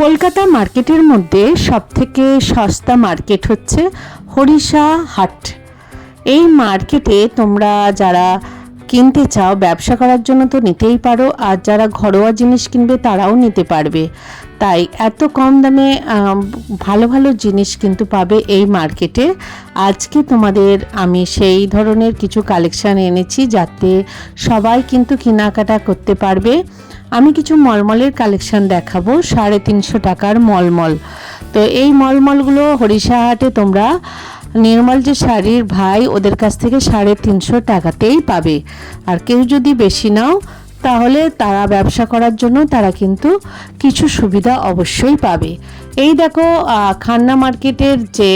কলকাতা মার্কেটের মধ্যে সবথেকে সস্তা মার্কেট হচ্ছে হরিষা হাট। এই মার্কেটে তোমরা যারা কিনতে চাও, ব্যবসা করার জন্য তো নিতেই পারো, আর যারা ঘরোয়া জিনিস কিনবে তারাও নিতে পারবে। তাই এত কম দামে ভালো ভালো জিনিস কিন্তু পাবে এই মার্কেটে। আজকে তোমাদের আমি সেই ধরনের কিছু কালেকশান এনেছি যাতে সবাই কিন্তু কেনাকাটা করতে পারবে। আমি কিছু মলমলের কালেকশান দেখাবো, 350 টাকার মলমল। তো এই মলমলগুলো হরিষা হাটে তোমরা নির্মল যে শাড়ির ভাই, ওদের কাছ থেকে 350 টাকাতেই পাবে। আর কেউ যদি বেশি নাও তাহলে তারা ব্যবসা করার জন্য তারা কিন্তু কিছু সুবিধা অবশ্যই পাবে। এই দেখো খান্না মার্কেটের যে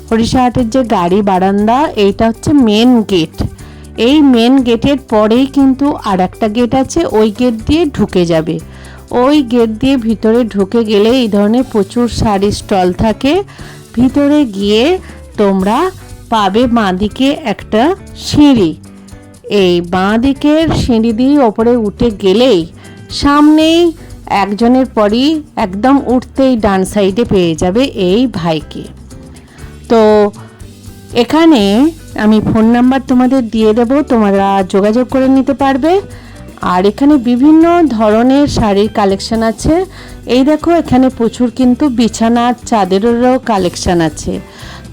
হরিষা হাটের যে গাড়ি বারান্দা, এইটা হচ্ছে মেন গেট। এই মেন গেটের পরেই কিন্তু আর একটা গেট আছে, ওই গেট দিয়ে ঢুকে যাবে। ওই গেট দিয়ে ভিতরে ঢুকে গেলে এই ধরনের প্রচুর শাড়ির স্টল থাকে। ভিতরে গিয়ে তোমরা পাবে বাঁদিকে একটা সিঁড়ি। এই বাঁদিকের সিঁড়ি দিয়ে ওপরে উঠে গেলেই সামনেই একজনের পরই একদম উঠতেই ডান সাইডে পেয়ে যাবে এই ভাইকে। তো এখানে আমি ফোন নাম্বার তোমাদের দিয়ে দেবো, তোমরা যোগাযোগ করে নিতে পারবে। আর এখানে বিভিন্ন ধরনের শাড়ির কালেকশন আছে। এই দেখো এখানে প্রচুর কিন্তু বিছানার চাদরেরও কালেকশন আছে।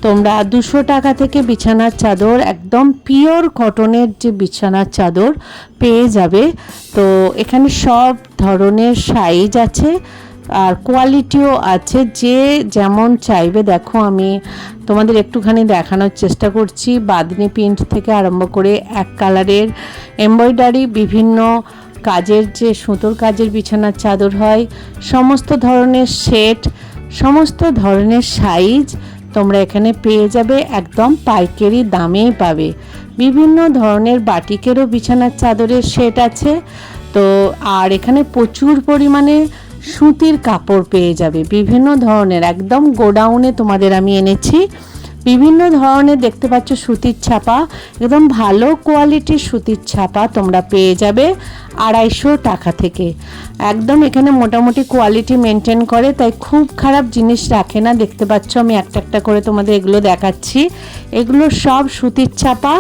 তোমরা 200 টাকা থেকে বিছানার চাদর, একদম পিওর কটনের যে বিছানার চাদর পেয়ে যাবে। তো এখানে সব ধরনের সাইজ আছে আর কোয়ালিটিও আছে, যে যেমন চাইবে। দেখো আমি তোমাদের একটুখানি দেখানোর চেষ্টা করছি। বাঁধনি প্রিন্ট থেকে আরম্ভ করে এক কালারের এমব্রয়ডারি, বিভিন্ন কাজের যে সুতোর কাজের বিছানার চাদর হয়, সমস্ত ধরনের সেট, সমস্ত ধরনের সাইজ তোমরা এখানে পেয়ে যাবে। একদম পাইকারি দামেই পাবে। বিভিন্ন ধরনের বাটিকেরও বিছানার চাদরের সেট আছে। তো আর এখানে প্রচুর পরিমাণে সুতির কাপড় পেয়ে যাবে বিভিন্ন ধরনের। একদম গোডাউনে তোমাদের আমি এনেছি। বিভিন্ন ধরনের দেখতে পাচ্ছ সুতির ছাপা, একদম ভালো কোয়ালিটির সুতির ছাপা তোমরা পেয়ে যাবে 250 টাকা থেকে। একদম এখানে মোটামুটি কোয়ালিটি মেনটেন করে, তাই খুব খারাপ জিনিস রাখে না। দেখতে পাচ্ছ আমি একটা একটা করে তোমাদের এগুলো দেখাচ্ছি। এগুলো সব সুতির ছাপা,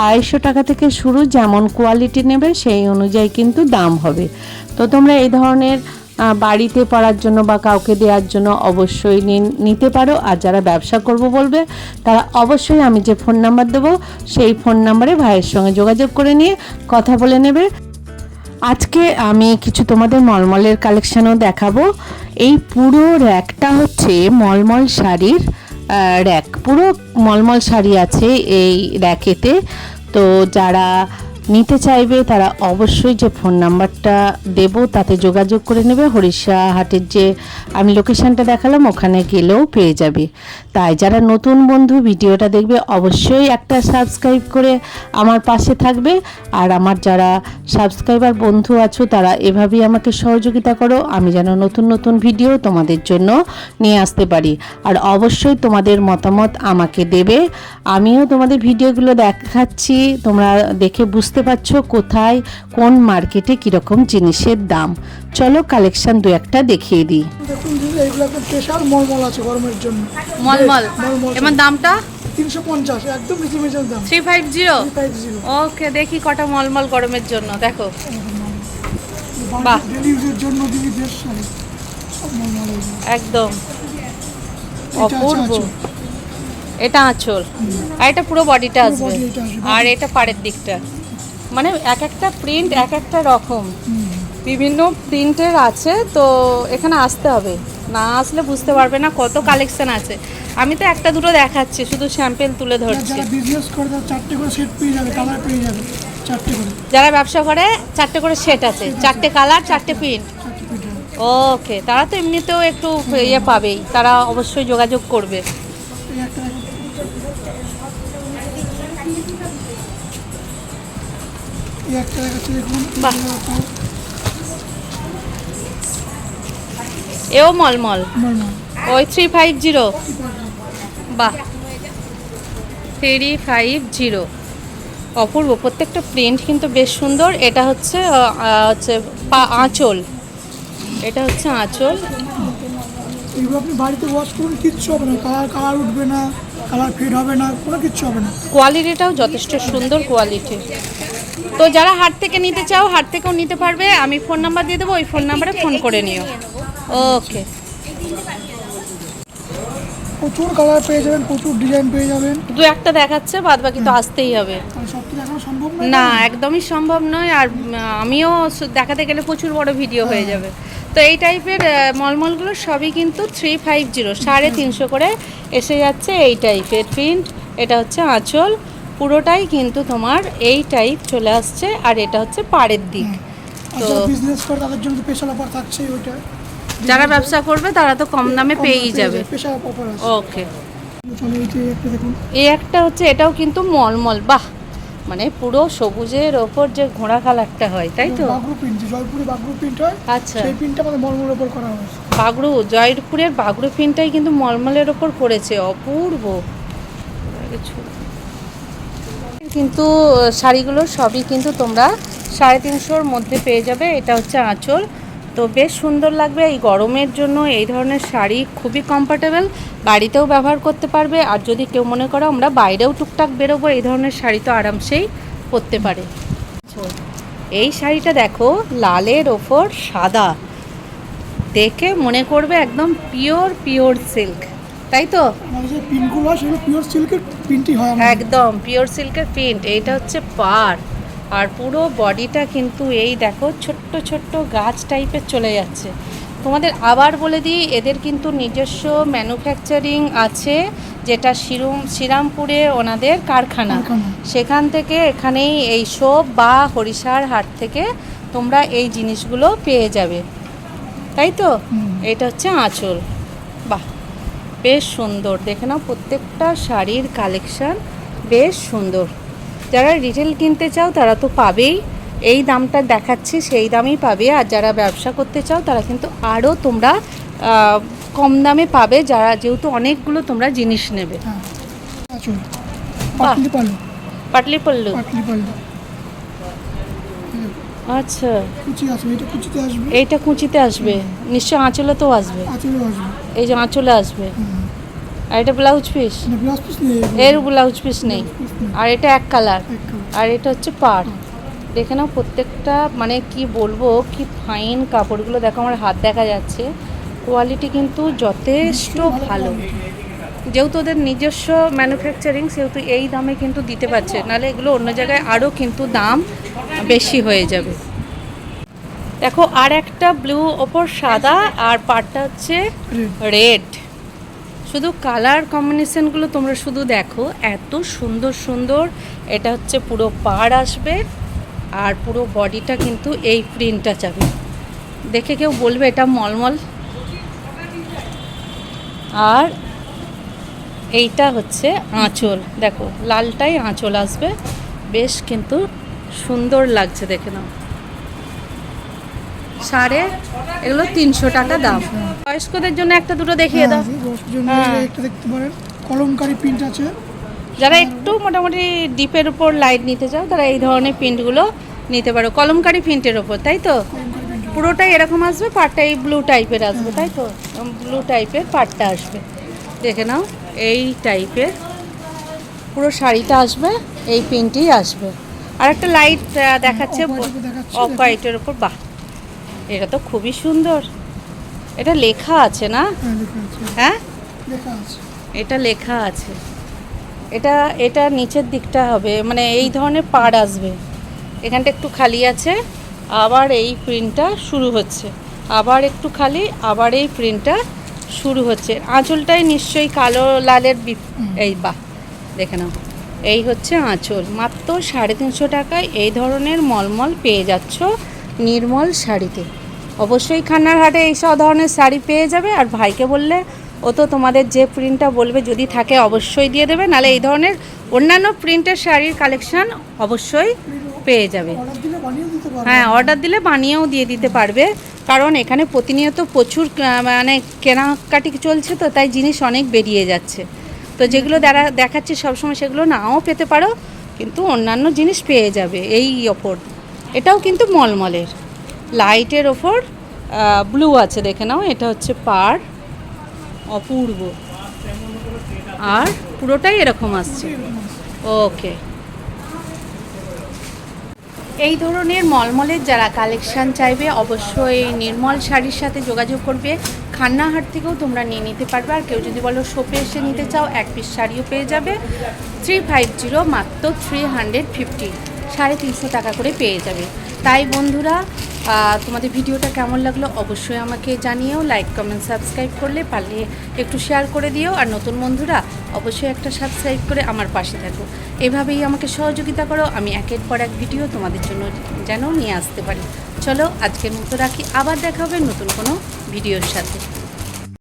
250 টাকা থেকে শুরু। যেমন কোয়ালিটি নেবে সেই অনুযায়ী কিন্তু দাম হবে। তো তোমরা এই ধরনের বাড়িতে পরার জন্য বা কাউকে দেওয়ার জন্য অবশ্যই নিতে পারো। আর যারা ব্যবসা করব বলবে তারা অবশ্যই আমি যে ফোন নাম্বার দেবো সেই ফোন নাম্বারে ভাইয়ের সঙ্গে যোগাযোগ করে নিয়ে কথা বলে নেবে। আজকে আমি কিছু তোমাদের মলমলের কালেকশানও দেখাবো। এই পুরো র্যাকটা হচ্ছে মলমল শাড়ির র্যাক, পুরো মলমল শাড়ি আছে এই র্যাকেতে। তো যারা নিতে চাইবে তারা অবশ্যই যে ফোন নাম্বারটা দেবো তাতে যোগাযোগ করে নেবে। হরিষা হাটের যে আমি লোকেশানটা দেখালাম ওখানে গেলেও পেয়ে যাবে। তাই যারা নতুন বন্ধু ভিডিওটা দেখবে অবশ্যই একটা সাবস্ক্রাইব করে আমার পাশে থাকবে। আর আমার যারা সাবস্ক্রাইবার বন্ধু আছো তারা এভাবেই আমাকে সহযোগিতা করো, আমি যেন নতুন নতুন ভিডিও তোমাদের জন্য নিয়ে আসতে পারি। আর অবশ্যই তোমাদের মতামত আমাকে দেবে। আমিও তোমাদের ভিডিওগুলো দেখাচ্ছি, তোমরা দেখে বুঝতে পারছো কোথায় কোন মার্কেটে কিরকম জিনিসের দাম। চলো কালেকশন দু একটা দেখিয়ে দিই। দেখুন দিদি, এইগুলো স্পেশাল মলমল আছে গরমের জন্য। মলমল এমন দামটা 350, একদম রিজনেবল দাম। 350। ওকে, দেখি কটা মলমল গরমের জন্য। দেখো বাহ, ডেলি ইউজের জন্য দিদি বেস্ট শাড়ি, সব মলমল। একদম অপূর্ব। এটা আঁচল আর এটা পুরো বডিটা আসবে, আর এটা পাড়ের দিকটা। মানে এক একটা প্রিন্ট এক একটা রকম, বিভিন্ন প্রিন্টের আছে। তো এখানে আসতে হবে, না আসলে বুঝতে পারবে না কত কালেকশন আছে। আমি তো একটা দুটো দেখাচ্ছি, শুধু স্যাম্পল তুলে ধরছি। যারা বিজনেস করে তারা 4টে করে সেট পেয়ে যাবে, কালার পেয়ে যাবে 4টে করে। যারা ব্যবসা করে 4টে করে সেট আছে, 4টে কালার 4টে প্রিন্ট। ওকে, তারা তো এমনিতেও একটু ইয়ে পাবেই, তারা অবশ্যই যোগাযোগ করবে। এও মলমল, ওই 350। বাহ, 350, অপূর্ব। প্রত্যেকটা প্রিন্ট কিন্তু বেশ সুন্দর। এটা হচ্ছে আঁচল, এটা হচ্ছে আঁচল। এগুলো আপনি বাড়িতে ওয়াশ করুন, কিচ্ছু হবে না, কালার উঠবে না, কালার ফেড হবে না, কোনো কিচ্ছু হবে না। কোয়ালিটিটাও যথেষ্ট সুন্দর কোয়ালিটি। তো যারা হাট থেকে নিতে চাও হাট থেকেও নিতে পারবে, আমি ফোন নাম্বার দিয়ে দেবো, ওই ফোন নাম্বারে ফোন করে নিও। ওকে। প্রচুর কালার পেয়ে যাবেন, প্রচুর ডিজাইন পেয়ে যাবেন। দু একটা দেখাচ্ছে, বাদ বাকি তো আসতেই হবে। আর সব কিছু দেখানো সম্ভব না, একদমই সম্ভব নয়। আর আমিও দেখাতে গেলে প্রচুর বড় ভিডিও হয়ে যাবে। তো এই টাইপের মলমলগুলো সবই কিন্তু 350, 350 করে এসে যাচ্ছে এই টাইপের প্রিন্ট। এটা হচ্ছে আঁচল, পুরোটাই কিন্তু তোমার এই টাইপ চলে আসছে। আর এটা হচ্ছে পাড়ের দিক। তো বিজনেস করে তাদের জন্য স্পেশাল অফার থাকছে ওইটা। যারা ব্যবসা করবে তারা তো কম দামে পেয়েই যাবে। স্পেশাল অফার আছে। ওকে। চলো এই যে একটা দেখুন, এই একটা হচ্ছে, এটাও কিন্তু মলমল, বাহ, মানে পুরো সবুজের ওপর যে ঘোড়া কালারটা হয়, তাই তো? বাগরু প্রিন্ট, জয়পুরে বাগরু প্রিন্ট হয়। আচ্ছা, সেই প্রিন্টটা আমাদের মলমলের উপর করা হয়েছে। বাগরু, জয়পুরের বাগরু প্রিন্টটাই কিন্তু মলমলের ওপর করেছে, অপূর্ব। কিন্তু শাড়িগুলো সবই কিন্তু তোমরা 350-র মধ্যে পেয়ে যাবে। এটা হচ্ছে আঁচল। তো বেশ সুন্দর লাগবে এই গরমের জন্য। এই ধরনের শাড়ি খুবই কমফোর্টেবল, বাড়িতেও ব্যবহার করতে পারবে। আর যদি কেউ মনে করো আমরা বাইরেও টুকটাক বেরোবো, এই ধরনের শাড়ি তো আরামসেই পরতে পারে। এই শাড়িটা দেখো, লালের ওপর সাদা, দেখে মনে করবে একদম পিওর সিল্ক, তাই তো? আমাদের যে প্রিন্টগুলো হয় সেগুলো পিওর সিল্কের প্রিন্টই হয়। একদম পিওর সিল্কের প্রিন্ট। এইটা হচ্ছে পাড়, আর পুরো বডিটা কিন্তু এই দেখো ছোট্ট ছোট্ট গাছ টাইপের চলে যাচ্ছে। তোমাদের আবার বলে দিই, এদের কিন্তু নিজস্ব ম্যানুফ্যাকচারিং আছে, যেটা শ্রীরামপুরে ওনাদের কারখানা। সেখান থেকে এখানেই এই সব বা হরিষার হাট থেকে তোমরা এই জিনিসগুলো পেয়ে যাবে, তাই তো? এটা হচ্ছে আঁচল, বাহ, বেশ সুন্দর। দেখে নাও, প্রত্যেকটা শাড়ির কালেকশান বেশ সুন্দর। যারা রিটেল কিনতে চাও তারা তো পাবেই, এই দামটা দেখাচ্ছি সেই দামেই পাবে। আর যারা ব্যবসা করতে চাও তারা কিন্তু আরও তোমরা কম দামে পাবে, যারা যেহেতু অনেকগুলো তোমরা জিনিস নেবে। পাটলি পাল্লু, পাটলি পল্লু, পাটলি পাল্লু। আচ্ছা, কুচি আসবে, এটা কুচিতে আসবে, এইটা কুচিতে আসবে, নিশ্চয় আঁচলে তো আসবে। আঁচলে আসবে, এই যে আঁচলে আসবে। আর এটা ব্লাউজ পিস, না ব্লাউজ পিস নেই, এর ব্লাউজ পিস নেই। আর এটা এক কালার, আর এটা হচ্ছে পাড়। দেখে নাও প্রত্যেকটা, মানে কি বলবো, কি ফাইন কাপড়গুলো। দেখো আমার হাত দেখা যাচ্ছে, কোয়ালিটি কিন্তু যথেষ্ট ভালো। যেহেতু ওদের নিজস্ব ম্যানুফ্যাকচারিং, সেহেতু এই দামে কিন্তু দিতে পারছে, নাহলে এগুলো অন্য জায়গায় আরও কিন্তু দাম বেশি হয়ে যাবে। দেখো আর একটা ব্লু ওপর সাদা, আর পাড়টা হচ্ছে রেড। শুধু কালার কম্বিনেশনগুলো তোমরা শুধু দেখো, এত সুন্দর সুন্দর। এটা হচ্ছে পুরো পাড় আসবে, আর পুরো বডিটা কিন্তু এই প্রিন্টটা যাবে। দেখে কেউ বলবে এটা মলমল। আর এইটা হচ্ছে আঁচল, দেখো লালটাই আঁচল আসবে, বেশ কিন্তু সুন্দর লাগছে। দেখে নাও, এগুলো 300 টাকা দাম। বয়স্কদের জন্য একটা দুটো দেখিয়ে দাও। একটা দেখতে পারেন, কলমকারী প্রিন্ট আছে। যারা একটু মোটামুটি ডিপের উপর লাইট নিতে চাও তারা এই ধরনের প্রিন্টগুলো নিতে পারো, কলমকারী প্রিন্টের ওপর, তাই তো? পুরোটাই এরকম আসবে, পাড়টা এই ব্লু টাইপের আসবে, তাই তো? ব্লু টাইপের পাড়টা আসবে। দেখে নাও, এই টাইপের পুরো শাড়িটা আসবে, এই প্রিন্টই আসবে। আর একটা লাইট দেখাচ্ছে অফ হোয়াইটের ওপর, বাহ, এটা তো খুবই সুন্দর। এটা লেখা আছে না? হ্যাঁ, এটা লেখা আছে। এটা নিচের দিকটা হবে, মানে এই ধরনের পাড় আসবে, এখানটা একটু খালি আছে, আবার এই প্রিন্টটা শুরু হচ্ছে, আবার একটু খালি, আবার এই প্রিন্টটা শুরু হচ্ছে। আঁচলটাই নিশ্চয়ই কালো লালের এই, বাহ, দেখে নাও, এই হচ্ছে আঁচল। মাত্র 350 টাকায় এই ধরনের মলমল পেয়ে যাচ্ছ নির্মল শাড়িতে। অবশ্যই খান্নার হাটে এই সব ধরনের শাড়ি পেয়ে যাবে। আর ভাইকে বললে ও তো তোমাদের যে প্রিন্টটা বলবে যদি থাকে অবশ্যই দিয়ে দেবে, নাহলে এই ধরনের অন্যান্য প্রিন্টের শাড়ির কালেকশান অবশ্যই পেয়ে যাবে। হ্যাঁ, অর্ডার দিলে বানিয়েও দিয়ে দিতে পারবে, কারণ এখানে প্রতিনিয়ত প্রচুর মানে কেনাকাটি চলছে, তো তাই জিনিস অনেক বেরিয়ে যাচ্ছে। তো যেগুলো দেখাচ্ছে সবসময় সেগুলো নাও পেতে পারো, কিন্তু অন্যান্য জিনিস পেয়ে যাবে এই ওপর। এটাও কিন্তু মলমলের লাইটের ওপর ব্লু আছে, দেখে নাও। এটা হচ্ছে পাড়, অপূর্ব। আর পুরোটাই এরকম আসছে। ওকে, এই ধরনের মলমলের যারা কালেকশান চাইবে অবশ্যই নির্মল শাড়ির সাথে যোগাযোগ করবে। খান্নাহাট থেকেও তোমরা নিয়ে নিতে পারবে। আর কেউ যদি বলো শপে এসে নিতে চাও, 1 পিস শাড়িও পেয়ে যাবে। 350 মাত্র 350, 350 টাকা করে পেয়ে যাবে। তাই বন্ধুরা, তোমাদের ভিডিওটা কেমন লাগলো অবশ্যই আমাকে জানিও। লাইক, কমেন্ট, সাবস্ক্রাইব করলে পারলে একটু শেয়ার করে দিও। আর নতুন বন্ধুরা অবশ্যই একটা সাবস্ক্রাইব করে আমার পাশে থাকো। এভাবেই আমাকে সহযোগিতা করো, আমি একের পর এক ভিডিও তোমাদের জন্য যেন নিয়ে আসতে পারি। চলো আজকের মতো রাখি, আবার দেখা হবে নতুন কোনো ভিডিওর সাথে।